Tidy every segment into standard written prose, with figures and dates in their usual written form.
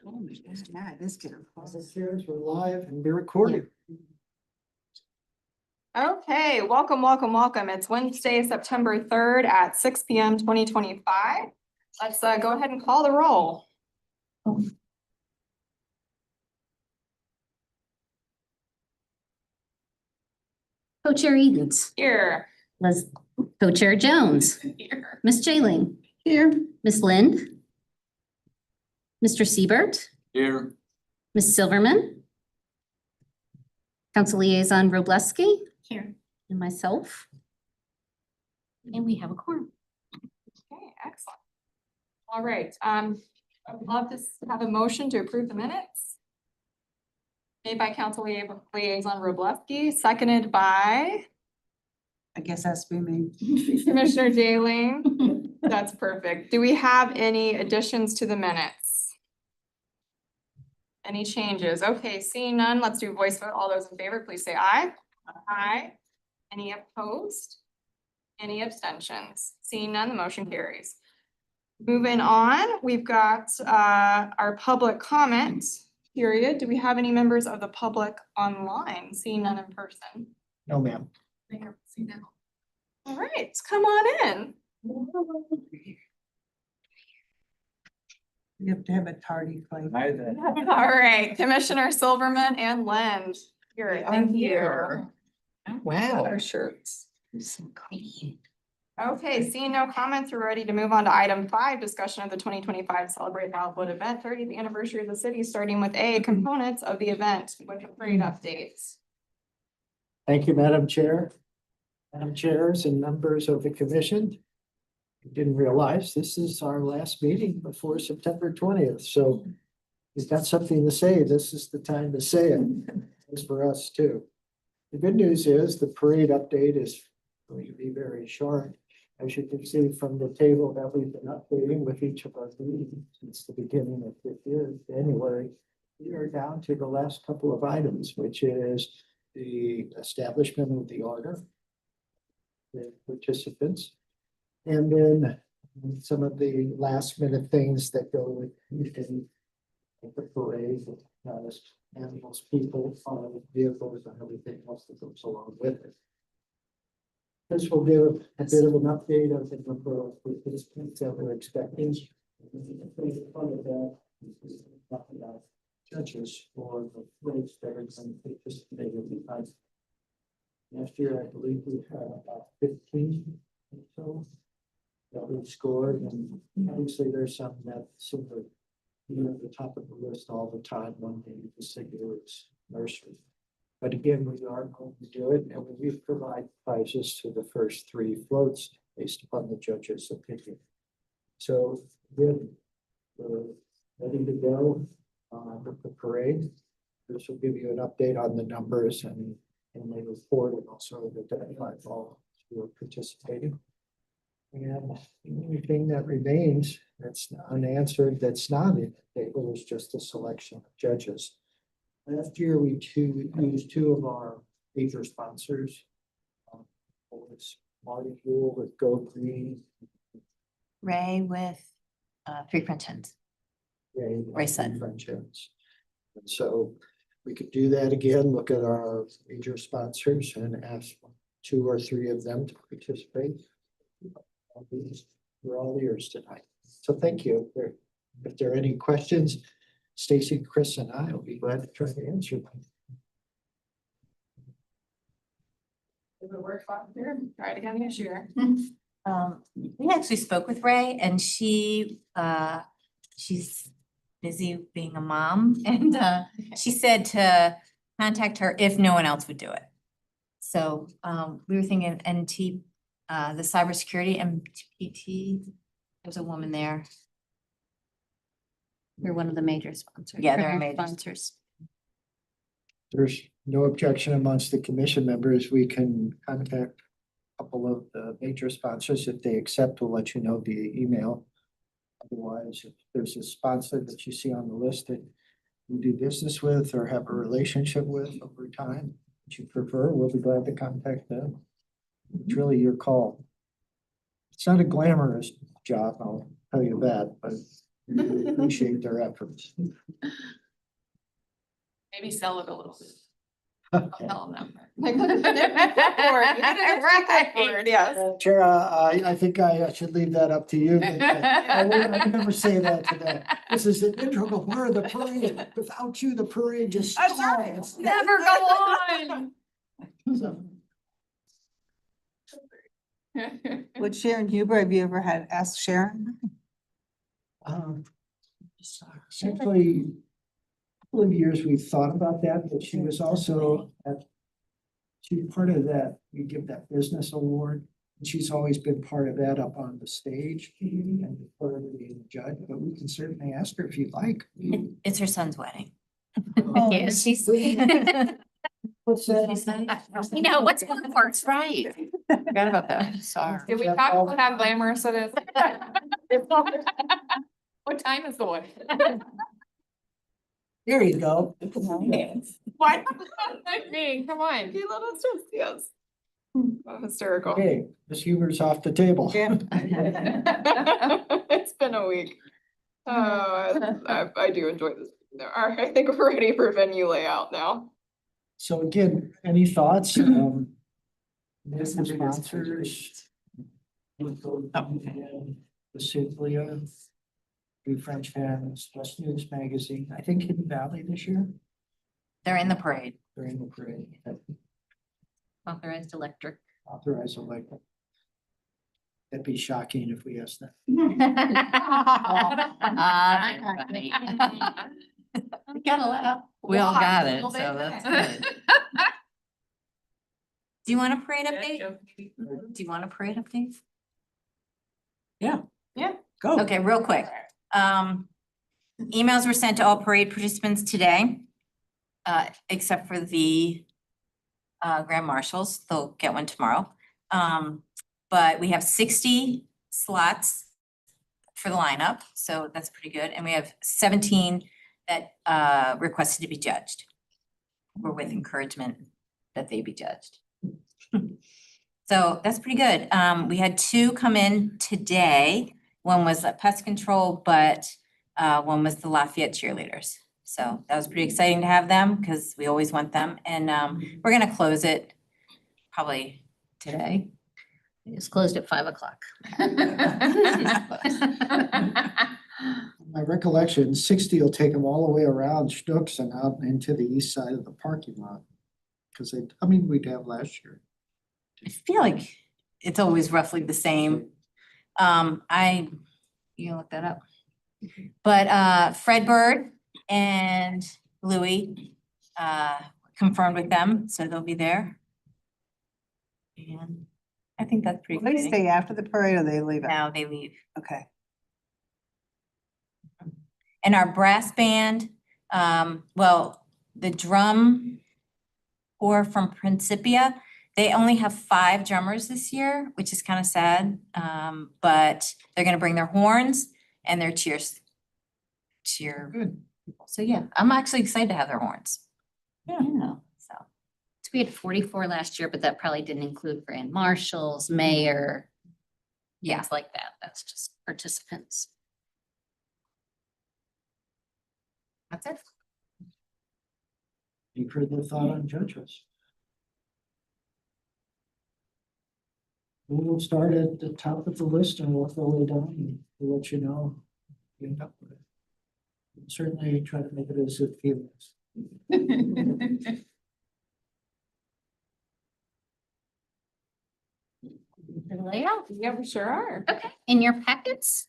Yeah, this could have. We're live and be recording. Okay, welcome, welcome, welcome. It's Wednesday, September 3rd at 6 p.m. 2025. Let's go ahead and call the roll. Co-Chair Edens, Here. Co-Chair Jones, Here. Ms. Jayling, Here. Ms. Lind, Mr. Siebert, Here. Ms. Silverman, Council Liaison Robleski, Here. and myself. And we have a quorum. Okay, excellent. All right, I'd love to have a motion to approve the minutes. Made by Council Liaison Robleski, seconded by I guess that's be me. Commissioner Jayling. That's perfect. Do we have any additions to the minutes? Any changes? Okay, seeing none, let's do voice vote. All those in favor, please say aye. Aye. Any opposed? Any abstentions? Seeing none, the motion carries. Moving on, we've got our public comment period. Do we have any members of the public online? Seeing none in person? No, ma'am. All right, come on in. You have to have a tardy plate. Hi there. All right, Commissioner Silverman and Lind. Here, thank you. Wow. Our shirts. So clean. Okay, seeing no comments, we're ready to move on to item 5, discussion of the 2025 Celebrate Wildwood event, 30th anniversary of the city, starting with components of the event with the parade updates. Thank you, Madam Chair. Madam Chairs and members of the commission. I didn't realize this is our last meeting before September 20th, so if you've got something to say, this is the time to say it. It's for us too. The good news is the parade update is going to be very short. As you can see from the table that we've been updating with each of our meetings since the beginning of this year, January, we are down to the last couple of items, which is the establishment of the order, the participants, and then some of the last minute things that go with the parade, animals, people, vehicles, and everything else that goes along with it. This will give a bit of an update of the number of participants that we're expecting. Judges for the race that are going to participate in the event. Last year, I believe we had about 15 or so that we scored, and obviously there's some that sort of at the top of the list all the time. One thing in particular is nursery. But again, we are going to do it, and we provide prizes to the first 3 floats based upon the judge's opinion. So we're ready to go with the parade. This will give you an update on the numbers and the report, and also the deadline for all who are participating. And the only thing that remains that's unanswered, that's not in the table, is just a selection of judges. Last year, we used 2 of our major sponsors. Was Marty Rule with Go Green. Ray with 3 French hens. Ray said. French hens. And so we could do that again, look at our major sponsors and ask 2 or 3 of them to participate. We're all ears tonight. So thank you. If there are any questions, Stacy, Chris, and I will be glad to try to answer them. If it works out here, try it again this year. We actually spoke with Ray, and she's busy being a mom, and she said to contact her if no one else would do it. So we were thinking NT, the cybersecurity MPT. There's a woman there. We're one of the major sponsors. Yeah, they're Our major sponsors. There's no objection amongst the commission members. We can contact a couple of the major sponsors. If they accept, we'll let you know via email. Otherwise, if there's a sponsor that you see on the list that you do business with or have a relationship with over time that you prefer, we'll be glad to contact them. It's really your call. It's not a glamorous job, I'll tell you that, but We appreciate their efforts. Maybe sell it a little bit. Okay. Tell them. Like, look at the Right. word, yes. Chair, I think I should leave that up to you. but I would never say that to them. This is an integral part of the parade. Without you, the parade just That's right. stalls. Never go on. So, With Sharon Huber, have you ever had asked Sharon? um, Actually, a couple of years we thought about that, but she was also she's part of that, we give that business award. And she's always been part of that up on the stage and part of being a judge, but we can certainly ask her if you'd like. It's her son's wedding. Oh, Yeah, she's. What's that? You know, what's one part's right? Forgot about that, sorry. Did we talk about how glamorous it is? What time is the wedding? Here you go. Why? Me, come on. You let us just, yes. Hysterical. Okay, Ms. Huber's off the table. Yeah. It's been a week. Oh, I do enjoy this. All right, I think we're ready for venue layout now. So again, any thoughts? This is sponsors. The Cynthia, New French Fans, West News Magazine, I think Hidden Valley this year, They're in the parade. they're in the parade. Authorized electric. Authorized electric. That'd be shocking if we asked that. We got a laugh. We all got it, Little so bit. that's good. Do you want a parade update? Do you want a parade update? Go. Okay, real quick. Emails were sent to all parade participants today. Except for the grand marshals, they'll get one tomorrow. But we have 60 slots for the lineup, so that's pretty good. And we have 17 that requested to be judged. Or with encouragement that they be judged. So that's pretty good. We had 2 come in today. One was a pest control, but one was the Lafayette cheerleaders. So that was pretty exciting to have them because we always want them. And we're gonna close it probably today. It was closed at 5 o'clock. My recollection, 60 will take them all the way around Schnucks and out into the east side of the parking lot. Cause we'd have last year. I feel like it's always roughly the same. You look that up. But Fred Bird and Louis confirmed with them, so they'll be there. And I think that's pretty Will they exciting. stay after the parade or they leave? Now they leave. Okay. And our brass band, well, the drum corps from Principia, they only have 5 drummers this year, which is kind of sad. But they're gonna bring their horns and their cheer. Good. So yeah, I'm actually excited to have their horns. Yeah. So, So we had 44 last year, but that probably didn't include grand marshals, mayor. Yeah. Things like that. That's just participants. that's it. Any further thought on judges? We'll start at the top of the list and work our way down and we'll let you know. if you end up with it. Certainly try to make it as it feels. The layout. Yeah, we sure are. Okay, in your packets,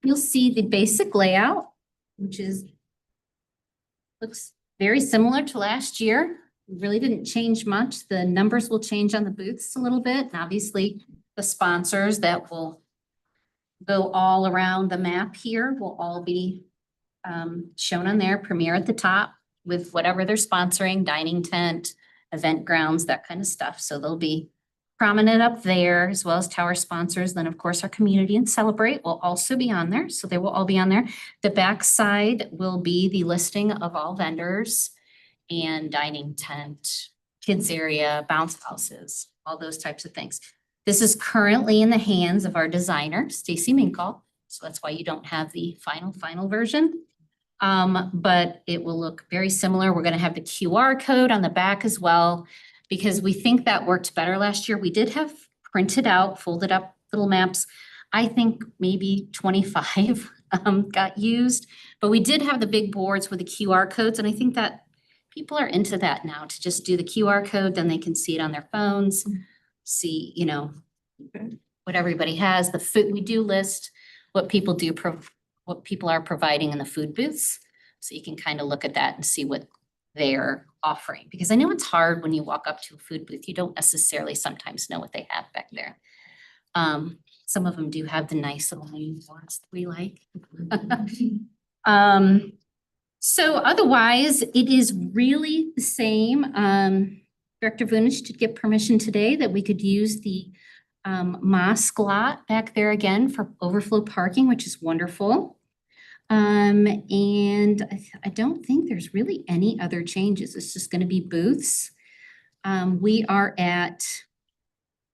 you'll see the basic layout, which is looks very similar to last year. We really didn't change much. The numbers will change on the booths a little bit, and obviously the sponsors that will go all around the map here will all be shown on there. Premier at the top with whatever they're sponsoring, dining tent, event grounds, that kind of stuff. So they'll be prominent up there, as well as tower sponsors. Then, of course, our community and celebrate will also be on there. So they will all be on there. The back side will be the listing of all vendors and dining tent, kids area, bounce houses, all those types of things. This is currently in the hands of our designer, Stacy Minkle. So that's why you don't have the final version. But it will look very similar. We're gonna have the QR code on the back as well, because we think that worked better last year. We did have printed out, folded up little maps. I think maybe 25 got used, but we did have the big boards with the QR codes, and I think that people are into that now, to just do the QR code, then they can see it on their phones, see, you know, what everybody has. The food, we do list what people do, what people are providing in the food booths. So you can kind of look at that and see what they're offering. Because I know it's hard when you walk up to a food booth, you don't necessarily sometimes know what they have back there. Some of them do have the nice little menu boards that we like. So otherwise, it is really the same. Director Vunish did get permission today that we could use the mosque lot back there again for overflow parking, which is wonderful. And I don't think there's really any other changes. It's just gonna be booths. We are at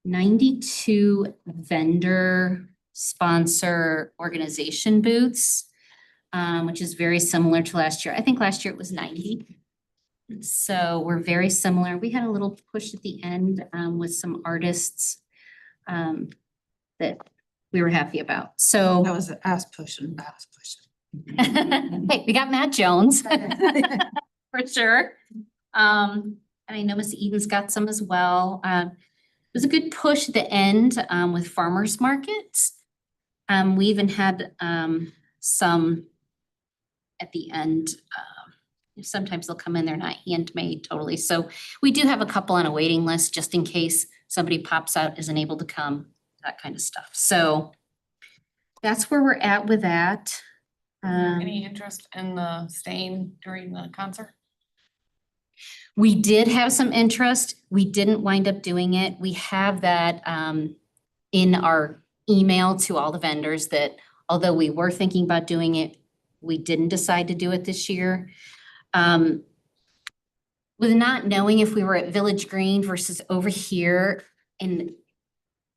92 vendor sponsor organization booths, which is very similar to last year. I think last year it was 90. So we're very similar. We had a little push at the end with some artists that we were happy about. So That was ass pushing. hey, we got Matt Jones for sure. And I know Miss Eden's got some as well. It was a good push at the end with farmers markets. We even had some at the end. Sometimes they'll come in, they're not handmade totally. So we do have a couple on a waiting list just in case somebody pops out, isn't able to come, that kind of stuff. So that's where we're at with that. Any interest in staying during the concert? We did have some interest. We didn't wind up doing it. We have that in our email to all the vendors that although we were thinking about doing it, we didn't decide to do it this year. With not knowing if we were at Village Green versus over here and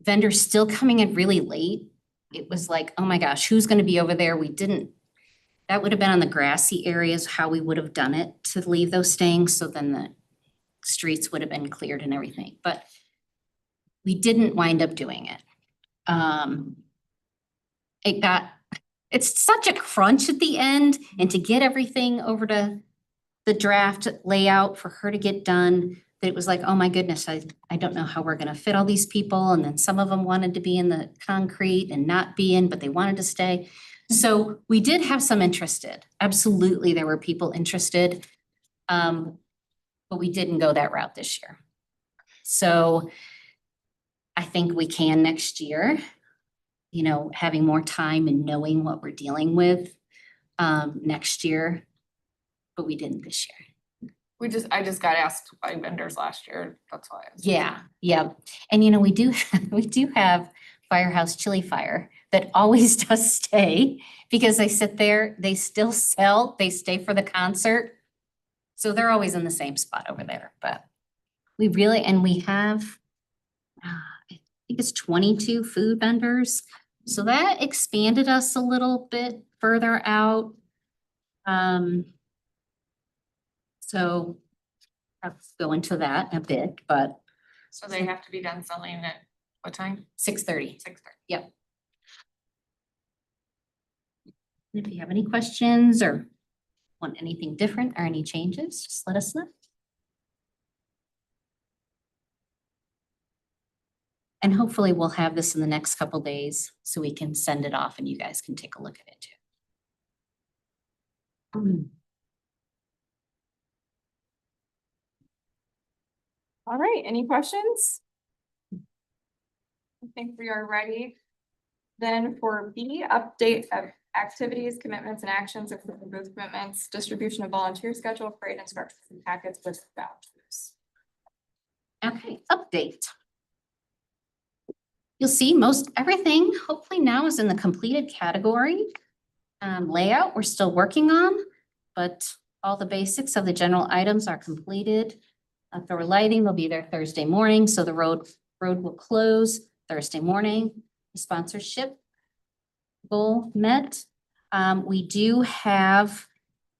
vendors still coming in really late, it was like, oh my gosh, who's gonna be over there? That would have been on the grassy areas, how we would have done it to leave those staying, so then the streets would have been cleared and everything, but we didn't wind up doing it. It's such a crunch at the end, and to get everything over to the draft layout for her to get done, that it was like, oh my goodness, I don't know how we're gonna fit all these people, and then some of them wanted to be in the concrete and not be in, but they wanted to stay. So we did have some interested. Absolutely, there were people interested. But we didn't go that route this year. So I think we can next year, you know, having more time and knowing what we're dealing with next year, but we didn't this year. I just got asked by vendors last year, that's why. Yeah. And you know, we do have Firehouse Chili Fire that always does stay because they sit there, they still sell, they stay for the concert. So they're always in the same spot over there, but we have, I think it's 22 food vendors. So that expanded us a little bit further out. So I'll go into that a bit, but So they have to be done selling at what time? 6:30. 6:30. Yep. If you have any questions or want anything different or any changes, just let us know. And hopefully we'll have this in the next couple days so we can send it off and you guys can take a look at it too. All right, any questions? I think we are ready. Then for B, update of activities, commitments and actions, including booth commitments, distribution of volunteer schedule, parade instructions and packets with vouchers. Okay, update. You'll see most everything hopefully now is in the completed category. Layout we're still working on, but all the basics of the general items are completed. Outdoor lighting will be there Thursday morning, so the road will close Thursday morning. Sponsorship goal met. We do have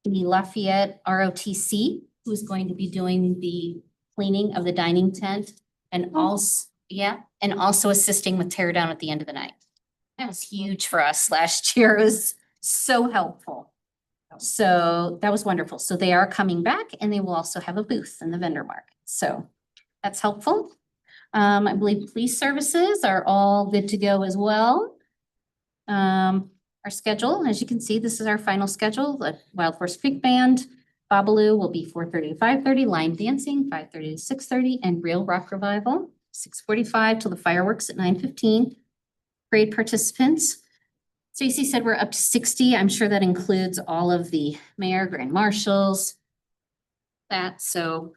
the Lafayette ROTC, who's going to be doing the cleaning of the dining tent and also assisting with tear down at the end of the night. That was huge for us last year. It was so helpful. So that was wonderful. So they are coming back and they will also have a booth in the vendor market. So that's helpful. I believe police services are all good to go as well. Our schedule, as you can see, this is our final schedule. The Wild Horse Creek Band, Babalu will be 4:30 to 5:30, line dancing, 5:30 to 6:30, and Real Rock Revival, 6:45 till the fireworks at 9:15. Parade participants. Stacy said we're up to 60. I'm sure that includes all of the mayor, grand marshals. So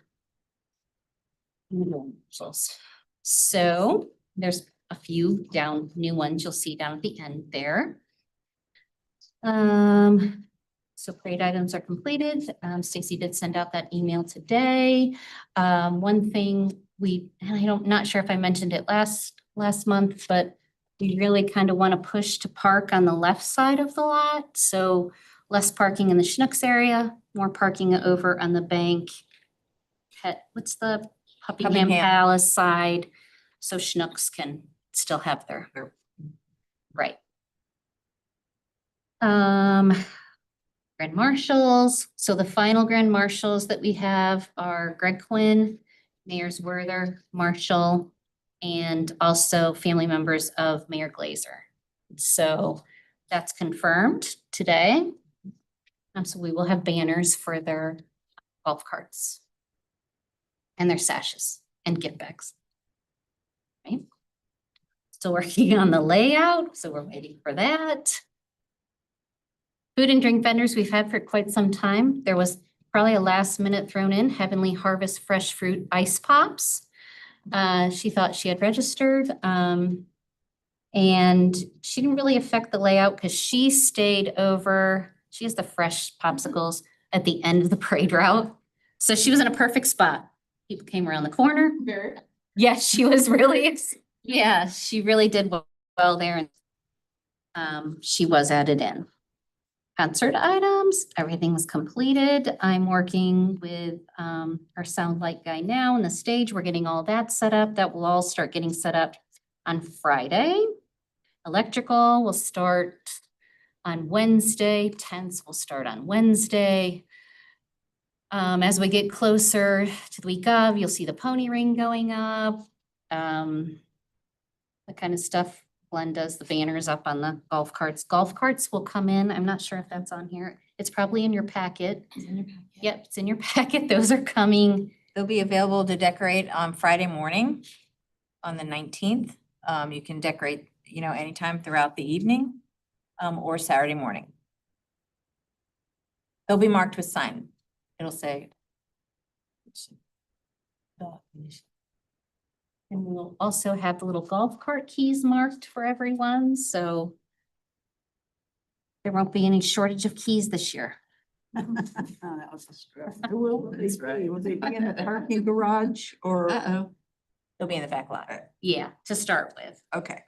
there's a few new ones you'll see down at the end there. So parade items are completed. Stacy did send out that email today. One thing I'm not sure if I mentioned it last month, but we really kind of want to push to park on the left side of the lot. So less parking in the Schnucks area, more parking over on the bank. What's the Puppyham Palace side? So Schnucks can still have their right. Grand marshals. So the final grand marshals that we have are Greg Quinn, Mayor's Werther, Marshall, and also family members of Mayor Glazer. So that's confirmed today. So we will have banners for their golf carts and their sashes and gift bags. Right? Still working on the layout, so we're waiting for that. Food and drink vendors we've had for quite some time. There was probably a last minute thrown in, Heavenly Harvest Fresh Fruit Ice Pops. She thought she had registered, and she didn't really affect the layout because she stayed over. She has the fresh popsicles at the end of the parade route. So she was in a perfect spot. People came around the corner. Yes, she was really, yeah, she really did well there. And she was added in. Concert items, everything was completed. I'm working with our sound light guy now on the stage. We're getting all that set up. That will all start getting set up on Friday. Electrical will start on Wednesday. Tents will start on Wednesday. As we get closer to the week of, you'll see the pony ring going up. That kind of stuff. Glenn does the banners up on the golf carts. Golf carts will come in. I'm not sure if that's on here. It's probably in your packet. Yep, it's in your packet. Those are coming. They'll be available to decorate on Friday morning on the 19th. You can decorate, anytime throughout the evening, or Saturday morning. They'll be marked with sign. It'll say. And we'll also have the little golf cart keys marked for everyone, so there won't be any shortage of keys this year. Oh, that was a stress. Will they be in the parking garage or? They'll be in the back lot. Yeah, to start with. Okay.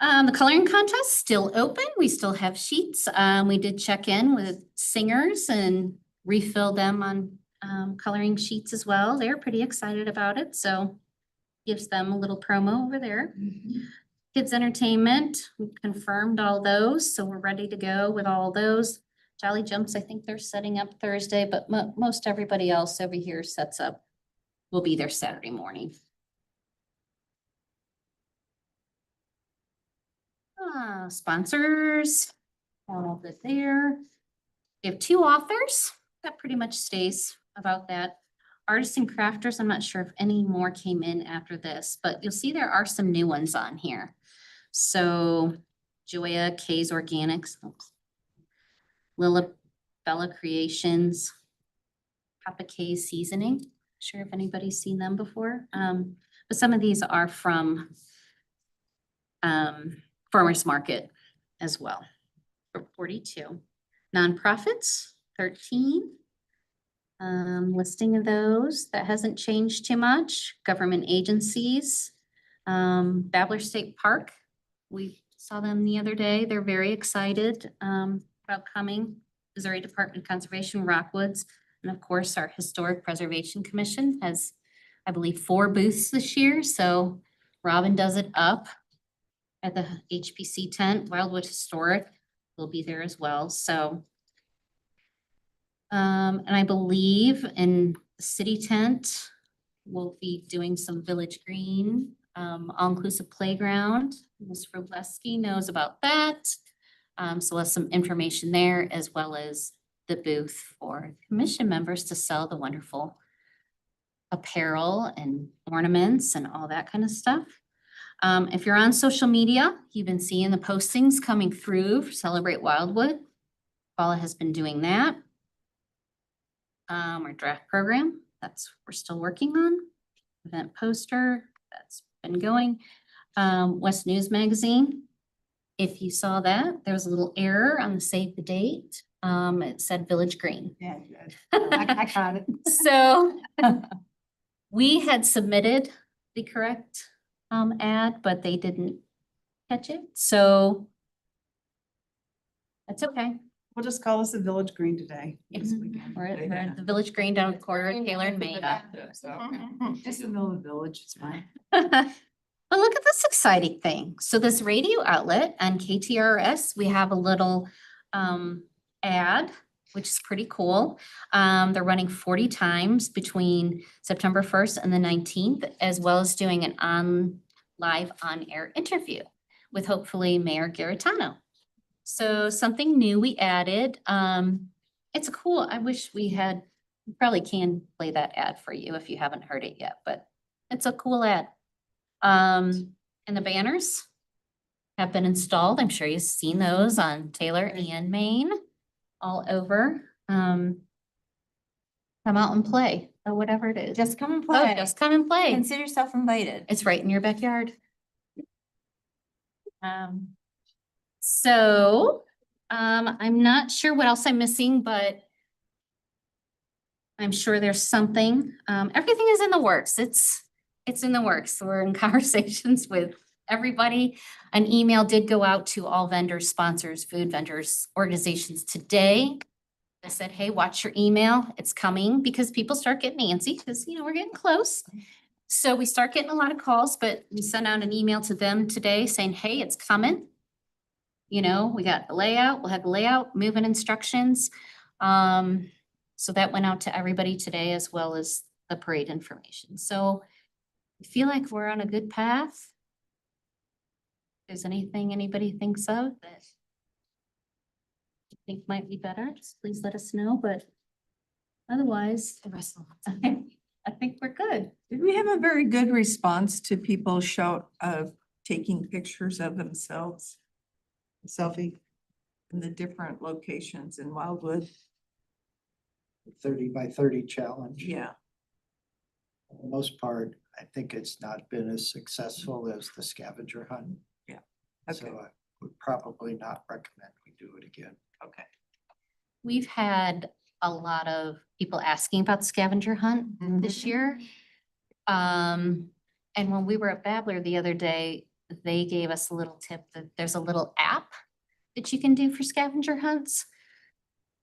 The coloring contest still open. We still have sheets. We did check in with singers and refill them on coloring sheets as well. They're pretty excited about it, so gives them a little promo over there. Kids entertainment, we confirmed all those, so we're ready to go with all those. Jolly Jumps, I think they're setting up Thursday, but most everybody else over here sets up, will be there Saturday morning. Sponsors, all of it there. We have 2 authors. That pretty much stays about that. Artists and crafters, I'm not sure if any more came in after this, but you'll see there are some new ones on here. So Joya K's Organics, Lila Bella Creations, Papa K's Seasoning. Sure if anybody's seen them before. But some of these are from Farmers Market as well. For 42. Nonprofits, 13. Listing of those, that hasn't changed too much. Government agencies, Babbler State Park, we Saw them the other day. They're very excited about coming. Missouri Department of Conservation, Rockwoods, and of course, our Historic Preservation Commission has, I believe, 4 booths this year. So Robin does it up at the HPC tent. Wildwood Historic will be there as well. So and I believe in the city tent, we'll be doing some Village Green, all-inclusive playground. Ms. Robleski knows about that. So we'll have some information there as well as the booth for commission members to sell the wonderful apparel and ornaments and all that kind of stuff. If you're on social media, you've been seeing the postings coming through for Celebrate Wildwood. Paula has been doing that. Our draft program, we're still working on. Event poster, that's been going. West News Magazine. If you saw that, there was a little error on the save the date. It said Village Green. Yeah, I caught it. So we had submitted the correct ad, but they didn't catch it. So that's okay. We'll just call this a Village Green today. Yes, we're at the Village Green down at corner of Taylor and Main. Just the middle of the village, it's fine. But look at this exciting thing. So this radio outlet on KTRS, we have a little ad, which is pretty cool. They're running 40 times between September 1st and the 19th, as well as doing an live on-air interview with hopefully Mayor Garitano. So something new we added. It's a cool, I wish we probably can play that ad for you if you haven't heard it yet, but it's a cool ad. And the banners have been installed. I'm sure you've seen those on Taylor and Main all over. Come out and play or whatever it is. Just come and Oh, play. just come and play. Consider yourself invited. It's right in your backyard. So, I'm not sure what else I'm missing, but I'm sure there's something. Everything is in the works. It's in the works. We're in conversations with everybody. An email did go out to all vendors, sponsors, food vendors, organizations today. I said, hey, watch your email. It's coming, because people start getting antsy because, we're getting close. So we start getting a lot of calls, but we sent out an email to them today saying, hey, it's coming. We got the layout, we'll have the layout, moving instructions. So that went out to everybody today, as well as the parade information. So I feel like we're on a good path. If there's anything anybody thinks of that you think might be better, just please let us know, but otherwise, The rest of I think we're good. Did we have a very good response to people taking pictures of themselves? Selfie in the different locations in Wildwood? 30 by 30 challenge. Yeah. For the most part, I think it's not been as successful as the scavenger hunt. Yeah. So I would probably not recommend we do it again. Okay. We've had a lot of people asking about the scavenger hunt this year. And when we were at Babbler the other day, they gave us a little tip that there's a little app that you can do for scavenger hunts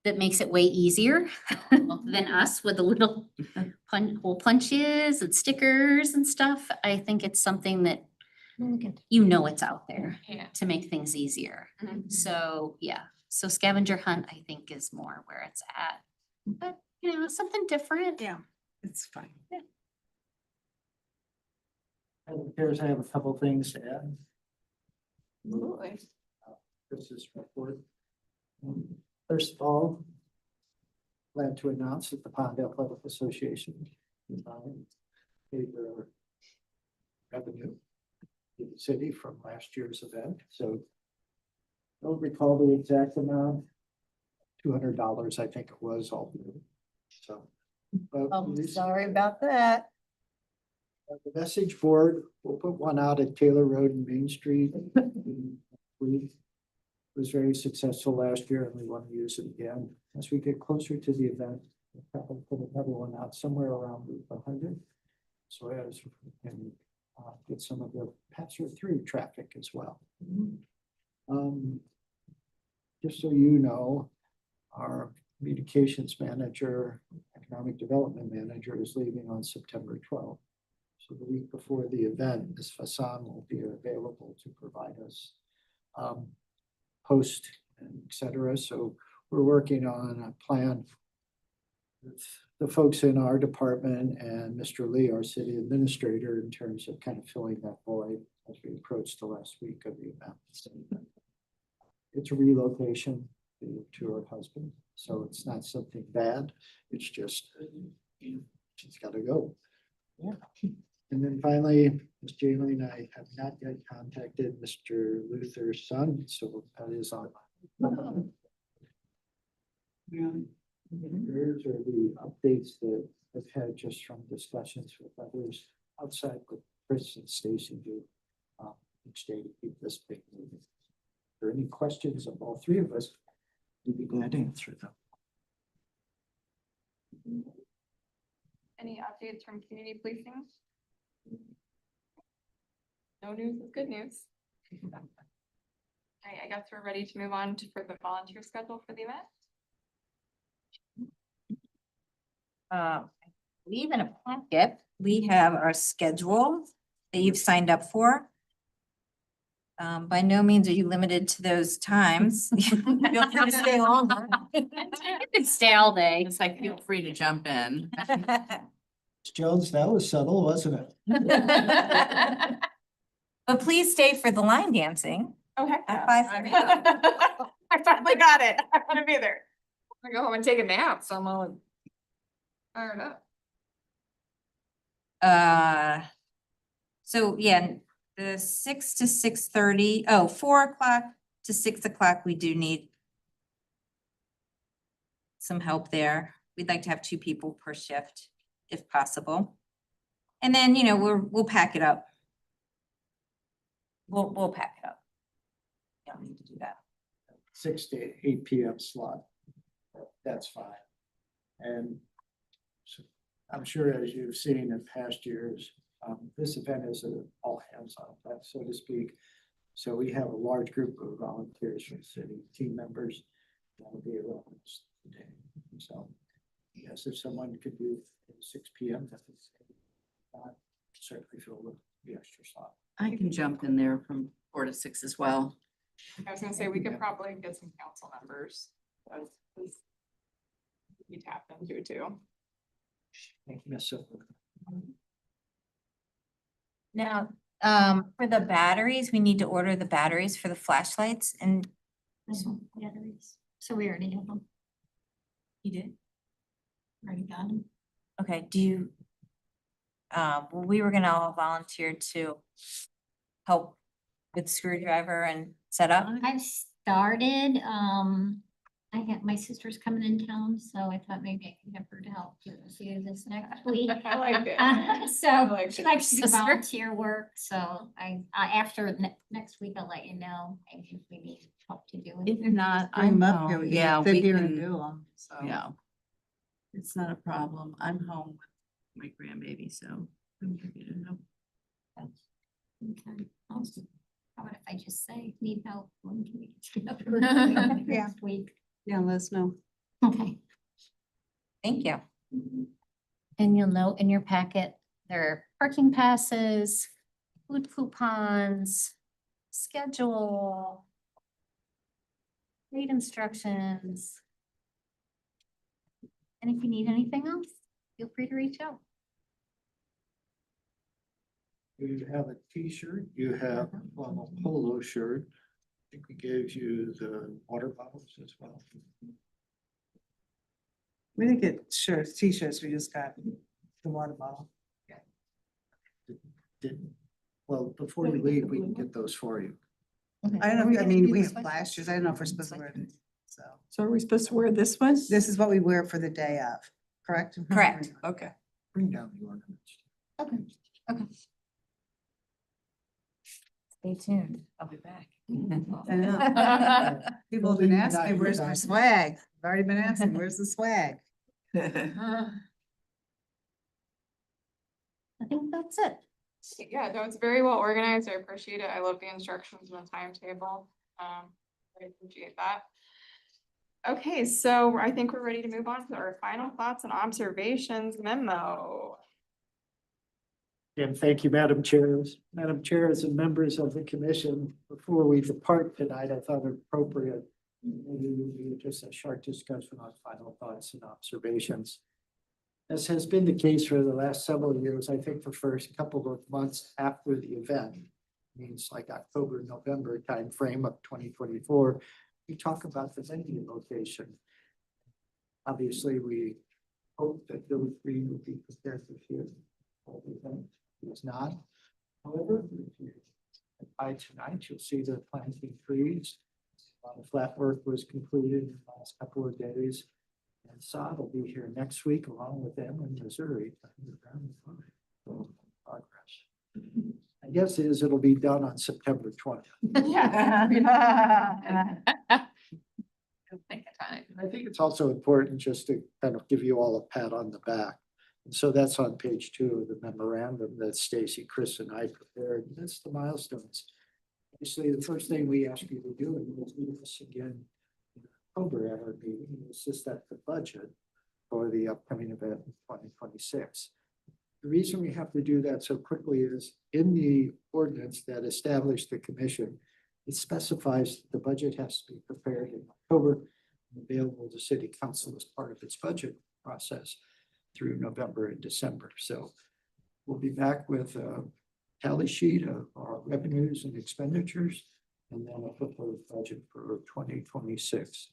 that makes it way easier than us with the little hole punches and stickers and stuff. I think it's something that it's out there Yeah. to make things easier. Mhm. So, yeah, so scavenger hunt, I think, is more where it's at. But, something different. Yeah, it's fine. It appears I have a couple things to add. Absolutely. Chris's report. First of all, glad to announce that the Pond Athletic Association paid their revenue to the city from last year's event, so don't recall the exact amount. $200, I think it was all. So. but we- sorry about that. The message board, we'll put one out at Taylor Road and Main Street. We was very successful last year, and we want to use it again. As we get closer to the event, we'll probably put another one out somewhere around 100. So as we can get some of the passer through traffic as well. Just so you know, our communications manager, economic development manager is leaving on September 12th. So the week before the event, Ms. Fassan will be available to provide us post and et cetera. So we're working on a plan with the folks in our department and Mr. Lee, our city administrator, in terms of kind of filling that void as we approach the last week of the event. So it's a relocation to her husband, so it's not something bad. It's just, she's gotta go. Yeah. And then finally, Ms. Jalen and I have not yet contacted Mr. Luther's son, so that is on. Here's are the updates that I've had just from discussions with others outside with Chris and Stacy do each day to keep this big moving. If there are any questions of all three of us, we'd be glad to answer them. Any updates from community policing? No news is good news. Alright, I guess we're ready to move on to for the volunteer schedule for the event. I believe in a packet, we have our schedule that you've signed up for. By no means are you limited to those times. Feel free to stay longer. You could stay all day. It's like, feel free to jump in. Ms. Jones, that was subtle, wasn't it? But please stay for the line dancing. Oh, heck At yeah. 5:30. I finally got it. I wanna be there. I'm gonna go home and take a nap, so I'm all fired up. So yeah, the 6 to 6:30, 4 o'clock to 6 o'clock, we do need some help there. We'd like to have 2 people per shift if possible. And then, you know, we'll pack it up. We'll pack it up. You don't need to do that. 6 to 8 p.m. slot. That's fine. And so I'm sure as you've seen in past years, this event is an all hands on deck, so to speak. So we have a large group of volunteers from city team members that will be around us today. So yes, if someone could do 6 p.m., that's certainly fill the extra slot. I can jump in there from 4 to 6 as well. I was gonna say, we could probably get some council members. We tap into it too. Thank you, Ms. Silver. Now, for the batteries, we need to order the batteries for the flashlights and Batteries. So we already have them. you did? Already got them. Okay, do you? Well, we were gonna all volunteer to help with screwdriver and setup. I've started, I got, my sister's coming in town, so I thought maybe I could have her to help do this next week. I like it. So like she it. likes to do Sister. volunteer work, so after next week, I'll let you know, maybe if we need help to do it. If not, Bring 'em I'm up here, home. we can Yeah, sit we here and can, do 'em, so. yeah. It's not a problem. I'm home with my grandbaby, so I'm happy to help. Okay. Awesome. How about if I just say, need help, when can we get together Yeah. next week? Yeah, let us know. Okay. Thank you. And you'll note in your packet, there are parking passes, food coupons, schedule, read instructions. And if you need anything else, feel free to reach out. You have a t-shirt, you have a polo shirt. I think we gave you the water bottles as well. We didn't get shirts, t-shirts, we just got the water bottle. Didn't, well, before you leave, we can get those for you. I don't know, I mean, we have flashers, I don't know if we're supposed to wear it, so. So are we supposed to wear this one? This is what we wear for the day of, correct? Correct. Okay. Bring down the ornaments. Stay tuned. I'll be back. I know. People have been asking, where's my swag? I've already been asking, where's the swag? I think that's it. Yeah, no, it's very well organized. I appreciate it. I love the instructions and the timetable. I appreciate that. Okay, so I think we're ready to move on to our final thoughts and observations memo. And thank you, Madam Chair. Madam Chairs and members of the commission, before we depart tonight, I thought it appropriate. Maybe we do just a short discussion on final thoughts and observations. As has been the case for the last several years, I think the first couple of months after the event, means like October, November timeframe of 2024, we talk about the venue location. Obviously, we hope that Village Green will be prepared this year. It's not. However, by tonight, you'll see the planting trees. The flat work was completed in the last couple of days. And sod will be here next week along with them in Missouri. Progress. I guess is it'll be done on September 20th. Think of time. I think it's also important just to kind of give you all a pat on the back. And so that's on page 2 of the memorandum that Stacy, Chris, and I prepared. That's the milestones. Obviously, the first thing we ask you to do, and we'll do this again in October at our meeting, is to set the budget for the upcoming event in 2026. The reason we have to do that so quickly is in the ordinance that established the commission, it specifies the budget has to be prepared in October and available to city council as part of its budget process through November and December. So we'll be back with a tally sheet of our revenues and expenditures and then a proposed budget for 2026.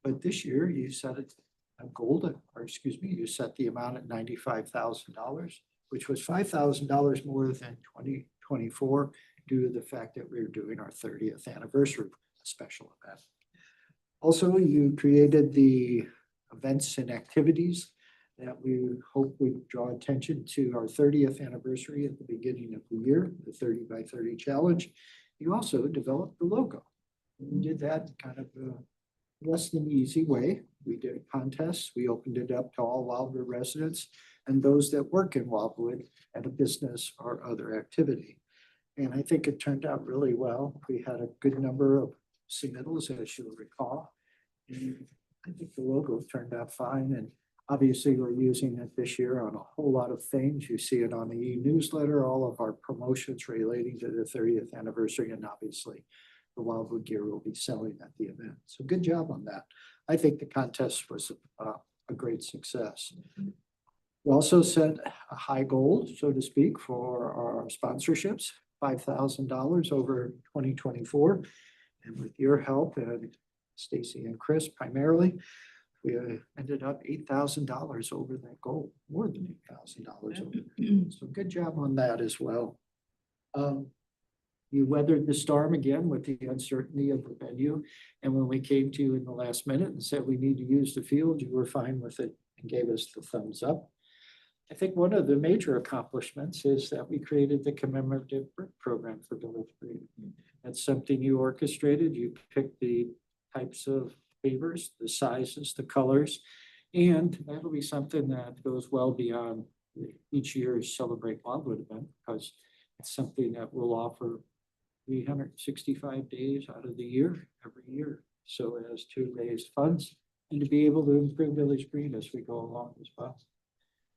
But this year you set it a goal, or excuse me, you set the amount at $95,000, which was $5,000 more than 2024 due to the fact that we're doing our 30th anniversary special event. Also, you created the events and activities that we hope would draw attention to our 30th anniversary at the beginning of the year, the 30 by 30 challenge. You also developed the logo. We did that kind of less than easy way. We did a contest. We opened it up to all Wildwood residents and those that work in Wildwood at a business or other activity. And I think it turned out really well. We had a good number of submittals, as you'll recall. And I think the logo turned out fine. And obviously, we're using it this year on a whole lot of things. You see it on the e-newsletter, all of our promotions relating to the 30th anniversary, and obviously the Wildwood gear will be selling at the event. So good job on that. I think the contest was a great success. We also set a high goal, so to speak, for our sponsorships, $5,000 over 2024. And with your help and Stacy and Chris primarily, we ended up $8,000 over that goal, more than $8,000 over that. So good job on that as well. You weathered the storm again with the uncertainty of the venue. And when we came to you in the last minute and said we need to use the field, you were fine with it and gave us the thumbs up. I think one of the major accomplishments is that we created the commemorative brick program for Village Green. That's something you orchestrated. You picked the types of pavers, the sizes, the colors, and that'll be something that goes well beyond each year's Celebrate Wildwood event, because it's something that we'll offer 365 days out of the year, every year. So as to raise funds and to be able to improve Village Green as we go along as well.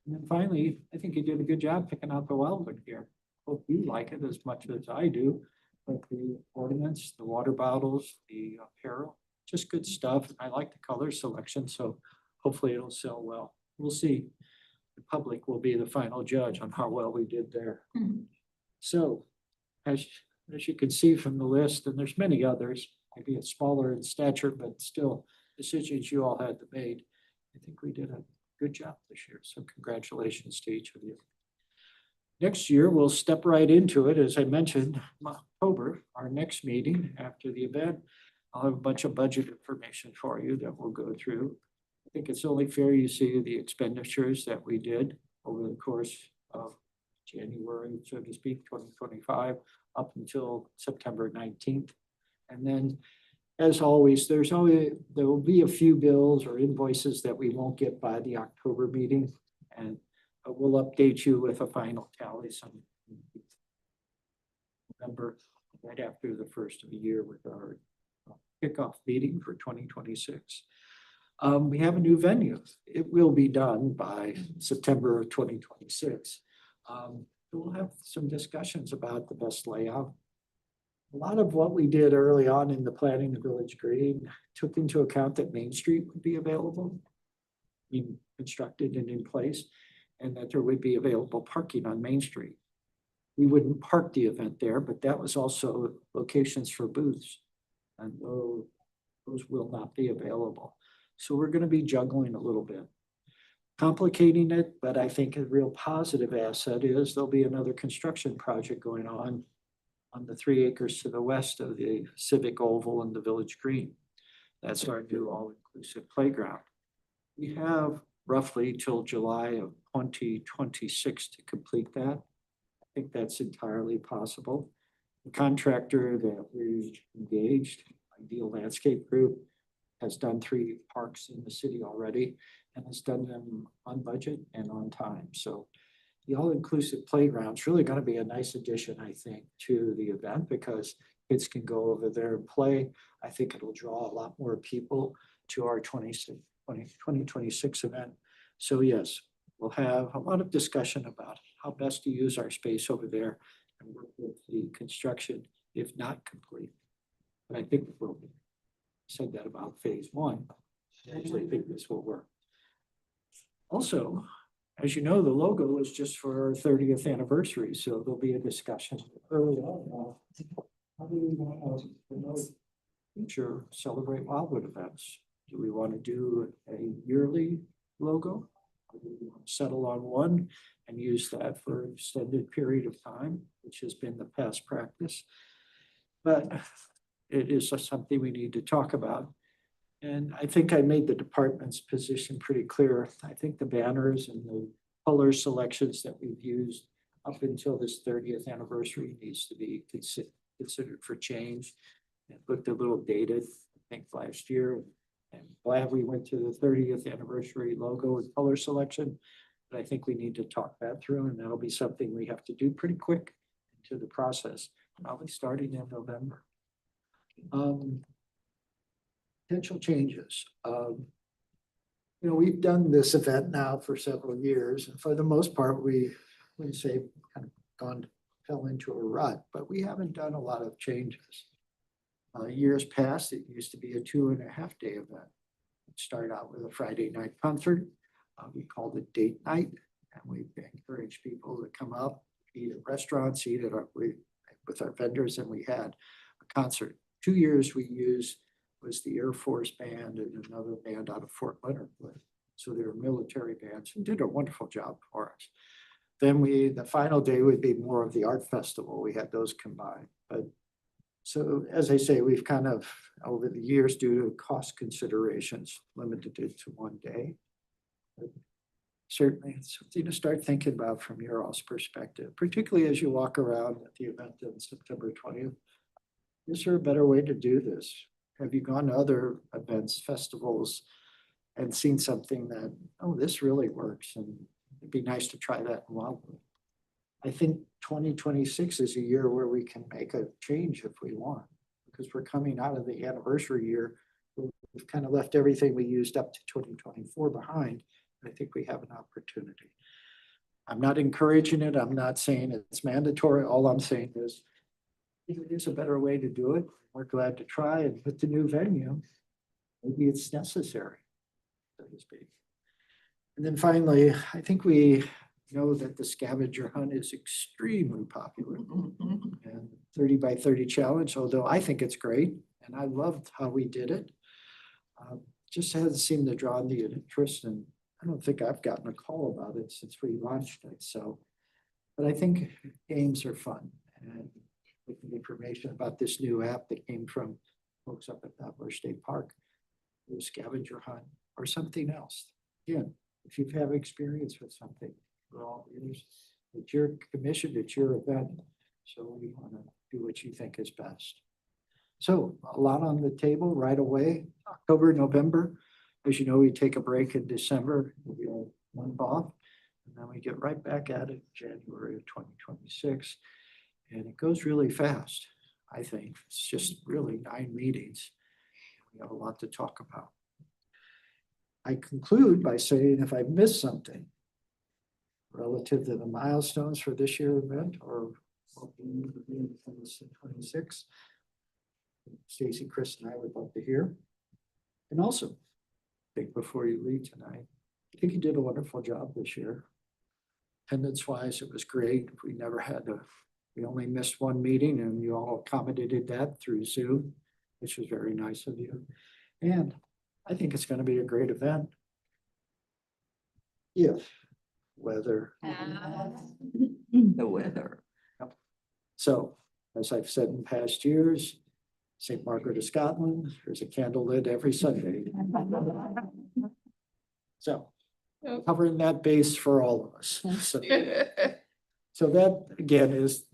And then finally, I think you did a good job picking out the Wildwood gear. Hope you like it as much as I do. But the ornaments, the water bottles, the apparel, just good stuff. I like the color selection, so hopefully it'll sell well. We'll see. The public will be the final judge on how well we did there. So as you can see from the list, and there's many others, maybe it's smaller in stature, but still decisions you all had to make. I think we did a good job this year. So congratulations to each of you. Next year, we'll step right into it. As I mentioned, October, our next meeting after the event, I'll have a bunch of budget information for you that we'll go through. I think it's only fair you see the expenditures that we did over the course of January, so to speak, 2025, up until September 19th. And then, as always, there will be a few bills or invoices that we won't get by the October meeting, and we'll update you with a final tally some November, right after the first of the year with our kickoff meeting for 2026. We have a new venue. It will be done by September of 2026. We'll have some discussions about the best layout. A lot of what we did early on in the planning of Village Green took into account that Main Street would be available, being constructed and in place, and that there would be available parking on Main Street. We wouldn't park the event there, but that was also locations for booths. And those will not be available. So we're going to be juggling a little bit. Complicating it, but I think a real positive asset is there'll be another construction project going on the 3 acres to the west of the Civic Oval and the Village Green. That's our new all-inclusive playground. We have roughly till July of 2026 to complete that. I think that's entirely possible. The contractor that we engaged, Ideal Landscape Group, has done 3 parks in the city already and has done them on budget and on time. So the all-inclusive playground is really going to be a nice addition, I think, to the event because kids can go over there and play. I think it'll draw a lot more people to our 2026 event. So yes, we'll have a lot of discussion about how best to use our space over there and work with the construction, if not complete. But I think it will be. I said that about phase 1. I actually think this will work. Also, as you know, the logo was just for our 30th anniversary, so there'll be a discussion early on. How do we want to promote future Celebrate Wildwood events? Do we want to do a yearly logo? Or do we want to settle on one and use that for an extended period of time, which has been the past practice? But it is something we need to talk about. And I think I made the department's position pretty clear. I think the banners and the color selections that we've used up until this 30th anniversary needs to be considered for change. It looked a little dated, I think, last year. And glad we went to the 30th anniversary logo and color selection. But I think we need to talk that through, and that'll be something we have to do pretty quick into the process, probably starting in November. Potential changes. We've done this event now for several years, and for the most part, we wouldn't say kind of fell into a rut, but we haven't done a lot of changes. Years past, it used to be a 2.5-day event. It started out with a Friday night concert. We called it date night, and we encouraged people to come up, eat at restaurants, eat with our vendors, and we had a concert. 2 years we used was the Air Force band and another band out of Fort Leonard. So they were military bands and did a wonderful job for us. Then the final day would be more of the art festival. We had those combined. But so as I say, we've kind of over the years, due to cost considerations, limited it to 1 day. But certainly it's something to start thinking about from your all's perspective, particularly as you walk around at the event on September 20th. Is there a better way to do this? Have you gone to other events, festivals, and seen something that, oh, this really works, and it'd be nice to try that in Wildwood? I think 2026 is a year where we can make a change if we want, because we're coming out of the anniversary year. We've kind of left everything we used up to 2024 behind. I think we have an opportunity. I'm not encouraging it. I'm not saying it's mandatory. All I'm saying is there's a better way to do it. We're glad to try, and with the new venue, maybe it's necessary, so to speak. And then finally, I think we know that the scavenger hunt is extremely popular. And 30 by 30 challenge, although I think it's great, and I loved how we did it, just hasn't seemed to draw the interest, and I don't think I've gotten a call about it since we launched it. So, but I think games are fun, and looking information about this new app that came from folks up at Butler State Park, the scavenger hunt or something else. Again, if you have experience with something, we're all ears. It's your commission, it's your event. So we want to do what you think is best. So a lot on the table right away, October, November. As you know, we take a break in December, we have 1 month off, and then we get right back at it in January of 2026. And it goes really fast, I think. It's just really 9 meetings. We have a lot to talk about. I conclude by saying if I've missed something relative to the milestones for this year event or what we need to be in 26, Stacy, Chris, and I would love to hear. And also, I think before you leave tonight, I think you did a wonderful job this year. Attendance wise, it was great. We only missed one meeting and you all accommodated that through Zoom, which was very nice of you. And I think it's going to be a great event. If weather. The weather. So, as I've said in past years, St. Margaret of Scotland, there's a candle lit every Sunday. So, covering that base for all of us. So that again is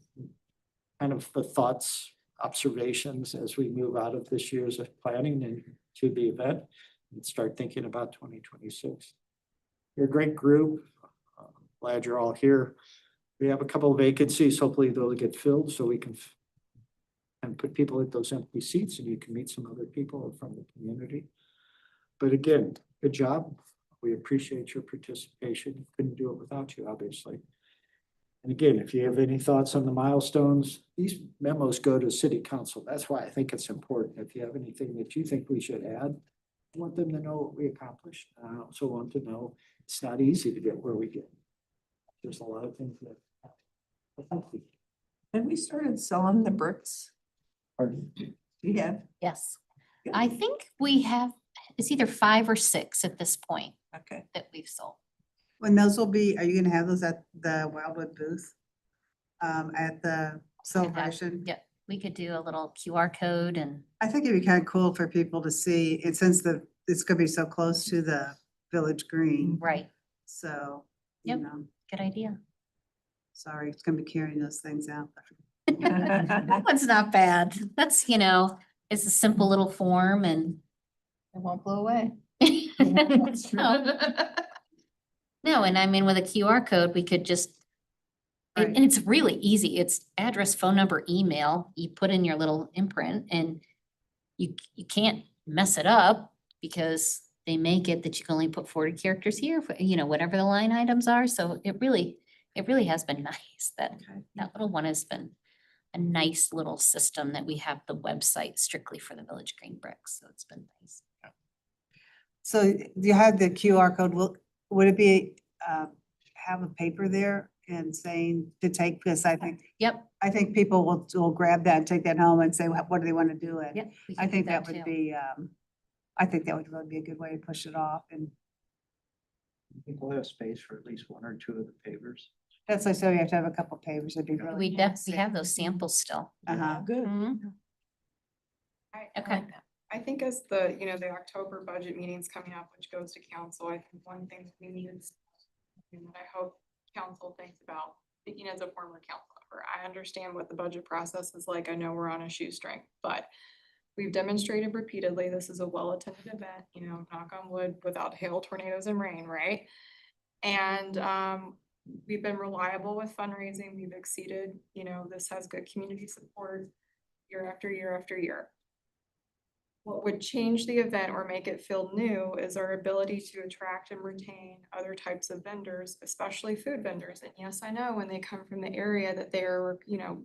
kind of the thoughts, observations as we move out of this year's planning and to the event and start thinking about 2026. You're a great group. Glad you're all here. We have a couple of vacancies. Hopefully they'll get filled so we can and put people at those empty seats and you can meet some other people from the community. But again, good job. We appreciate your participation. Couldn't do it without you, obviously. And again, if you have any thoughts on the milestones, these memos go to City Council. That's why I think it's important. If you have anything that you think we should add, I want them to know what we accomplished. I also want to know it's not easy to get where we get. There's a lot of things that. And we started selling the bricks. Pardon? Yeah. Yes. I think we have, it's either 5 or 6 at this point Okay. that we've sold. When those will be, are you gonna have those at the Wildwood booth? At the celebration? Yeah, we could do a little QR code and I think it'd be kind of cool for people to see, and since it's gonna be so close to the Village Green, right, so, you Yep. know, good idea. sorry, it's gonna be carrying those things out. That one's not bad. That's, it's a simple little form and. It won't blow away. No, and I mean, with a QR code, we could just, and Right. it's really easy. It's address, phone number, email. You put in your little imprint and you can't mess it up because they make it that you can only put 40 characters here, for, whatever the line items are. So it really has been nice that that little one has been a nice little system that we have the website strictly for the Village Green bricks. So it's been nice. So you had the QR code, would it be, have a paper there and saying to take this, Yep. I think people will grab that and take that home and say, what do they want to do it? Yep. we I can do think that too. would be, I think that would really be a good way to push it off, and I think we'll have space for at least one or two of the pavers. that's why I said we have to have a couple papers, it'd be really. We definitely have those samples still. Uh-huh. Good. Okay. I think as the, the October budget meeting's coming up, which goes to council, I think one thing that we need is, and that I hope council thinks about, speaking as a former council member, I understand what the budget process is like. I know we're on a shoestring, but we've demonstrated repeatedly, this is a well-attended event, knock on wood, without hail, tornadoes and rain, right? And, we've been reliable with fundraising. We've exceeded, this has good community support year after year after year. What would change the event or make it feel new is our ability to attract and retain other types of vendors, especially food vendors. And yes, I know when they come from the area that they're,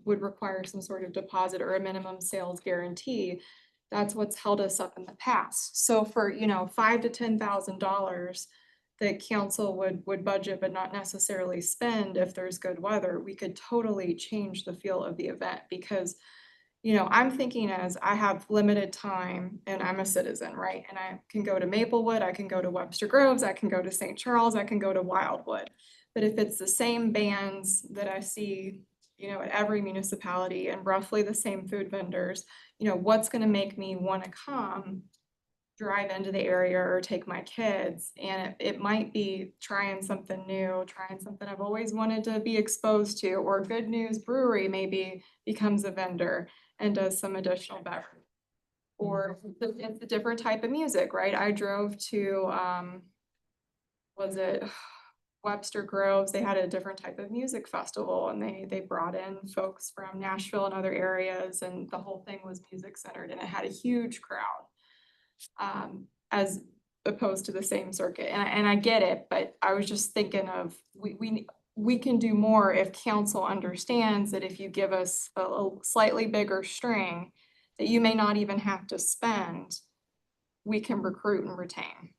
would require some sort of deposit or a minimum sales guarantee. That's what's held us up in the past. So for, $5,000 to $10,000 that council would budget but not necessarily spend if there's good weather, we could totally change the feel of the event because I'm thinking as I have limited time and I'm a citizen, right? And I can go to Maplewood, I can go to Webster Groves, I can go to St. Charles, I can go to Wildwood. But if it's the same bands that I see, at every municipality and roughly the same food vendors, what's gonna make me wanna come drive into the area or take my kids? And it might be trying something new, trying something I've always wanted to be exposed to, or Good News Brewery maybe becomes a vendor and does some additional beverage. Or it's a different type of music, right? I drove to, was it Webster Groves? They had a different type of music festival and they brought in folks from Nashville and other areas and the whole thing was music centered and it had a huge crowd. as opposed to the same circuit. And I get it, but I was just thinking of, we can do more if council understands that if you give us a slightly bigger string that you may not even have to spend, we can recruit and retain.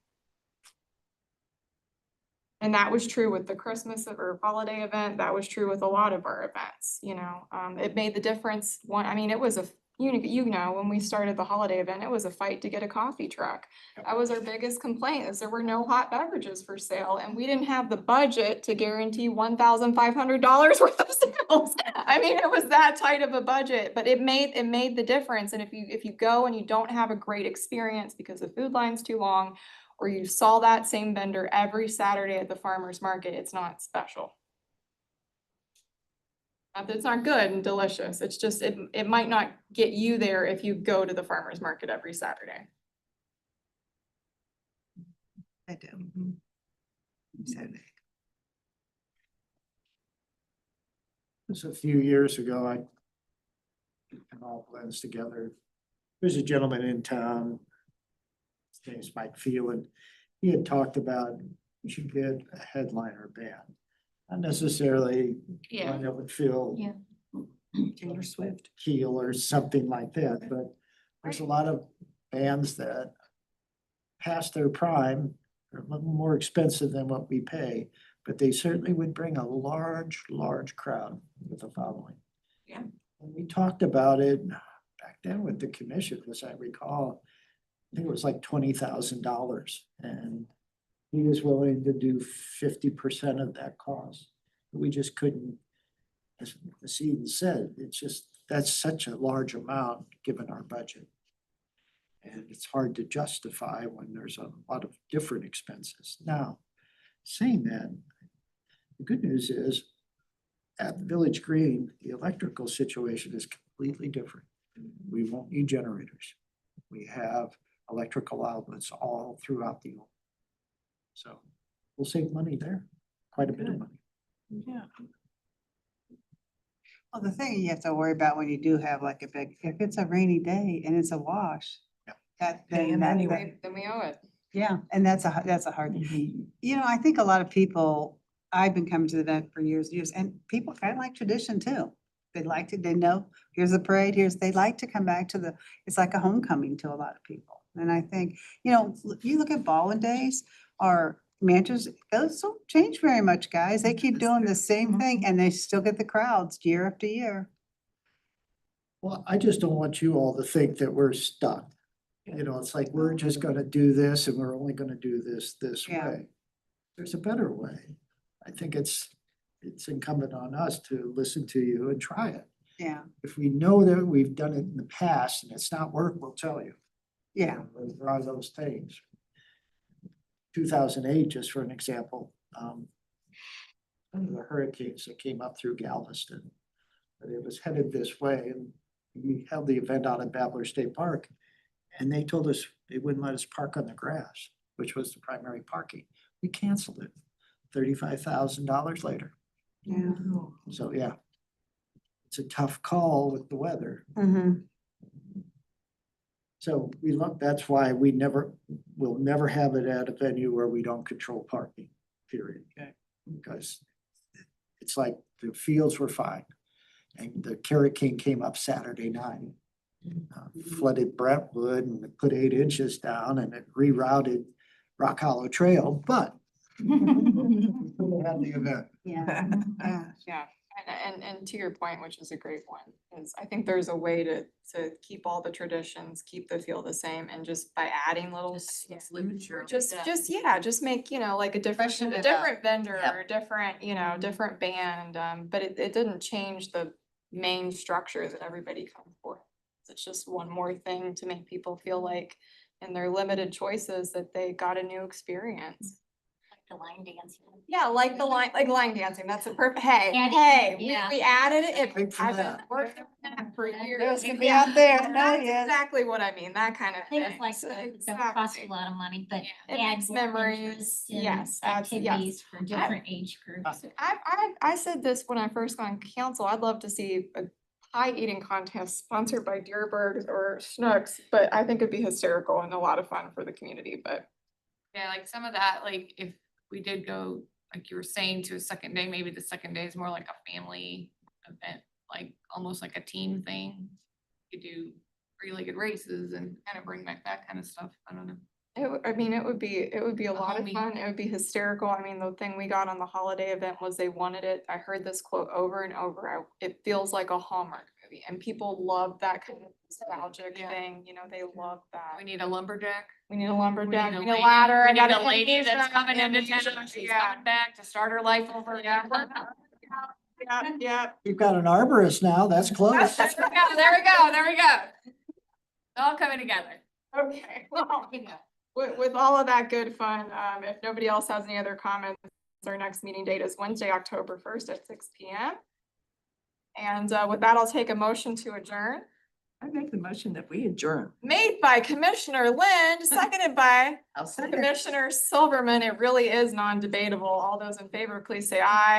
And that was true with the Christmas or holiday event. That was true with a lot of our events, you know, it made the difference. I mean, it was you know, when we started the holiday event, it was a fight to get a coffee truck. That was our biggest complaint, is there were no hot beverages for sale and we didn't have the budget to guarantee $1,500 worth of sales. I mean, it was that tight of a budget, but it made the difference. And if you go and you don't have a great experience because the food line's too long, or you saw that same vendor every Saturday at the farmer's market, it's not special. Not that it's not good and delicious, it's just, it might not get you there if you go to the farmer's market every Saturday. I do. Saturday. This a few years ago, it all blends together. There's a gentleman in town. His name's Mike Phelan. He had talked about we should get a headliner band. Not necessarily one that would fill Yeah. Taylor Swift. Keel or something like that, but there's a lot of bands that past their prime are a little more expensive than what we pay, but they certainly would bring a large crowd with the following. Yeah. And we talked about it back then with the commission, as I recall, I think it was like $20,000, and he was willing to do 50% of that cost. We just couldn't, as Eden said, it's just, that's such a large amount given our budget. And it's hard to justify when there's a lot of different expenses. Now, saying that, the good news is at the Village Green, the electrical situation is completely different. We won't need generators. We have electrical outlets all throughout the. So we'll save money there, quite a bit of money. Yeah. Well, the thing you have to worry about when you do have like a big, if it's a rainy day and it's a wash. Yeah. That, Paying then that, anyway. that- Then we owe it. yeah, and that's a hard thing. You know, I think a lot of people, I've been coming to the event for years, and people kind of like tradition too. They like to, they know, here's a parade, they like to come back to it's like a homecoming to a lot of people. And I think, you know, you look at Baldwin Days or Mantras, those don't change very much, guys. They keep doing the same thing and they still get the crowds year after year. Well, I just don't want you all to think that we're stuck. You know, it's like, we're just gonna do this and we're only gonna do this Yeah. way. There's a better way. I think it's incumbent on us to listen to you and try it. Yeah, If we know that we've done it in the past and it's not worked, we'll tell you. yeah. There are those things. 2008, just for an example, one of the hurricanes that came up through Galveston, but it was headed this way, and we held the event out at Babbler State Park, and they told us they wouldn't let us park on the grass, which was the primary parking. We canceled it. $35,000 later. Yeah. So yeah, it's a tough call with the weather. Mhm. So we look, that's why we'll never have it at a venue where we don't control parking, period. Okay. Because it's like the fields were fine. And the Carrot King came up Saturday night, flooded Brentwood and put 8 inches down, and it rerouted Rock Hollow Trail, but we still had the event. Yeah. Yeah. Yeah, and to your point, which is a great one, is I think there's a way to keep all the traditions, keep the feel the same, and just by adding little. Just make, you know, like a Freshen it up. different vendor Yep. or a different, you know, different band, but it didn't change the main structure that everybody comes for. It's just one more thing to make people feel like in their limited choices that they got a new experience. The line dancing. Yeah, like line dancing, that's a perfect, hey, Adding, we yeah. added it, Thanks for I've been that. working on that for years. Those can be Yeah, out there, no, That's yes. exactly what I mean, that kind of thing. Things like So, that don't cost a exactly. lot of money, but It add makes more memories, interest and yes, yes. activities for different age groups. I said this when I first got on council, I'd love to see a pie eating contest sponsored by Deerbird or Schnucks, but I think it'd be hysterical and a lot of fun for the community, but. Yeah, like some of that, like if we did go, like you were saying, to a second day, maybe the second day is more like a family event, like almost like a team thing. You could do three-legged races and kind of bring back that kind of stuff. I don't know. I mean, it would be a lot of homie. fun. It would be hysterical. I mean, the thing we got on the holiday event was they wanted it. I heard this quote over and over. It feels like a Hallmark movie and people love that kind of nostalgic Yeah. thing. You know, they love that. We need a lumberjack. We need a lumberjack, we need a lady- ladder. We I need got a lady that's coming into Amnesia, town. She's yeah. coming back to start her life over. Yeah. Yeah. We've got an arborist now, that's close. There we go, there we go, there we go. It's all coming together. Okay, well, with all of that good fun, if nobody else has any other comments, our next meeting date is Wednesday, October 1st at 6 p.m. And with that, I'll take a motion to adjourn. I make the motion that we adjourn. Made by Commissioner Lind, seconded by I'll Commissioner Silverman. It really is non-debatable. All those in favor, please say aye.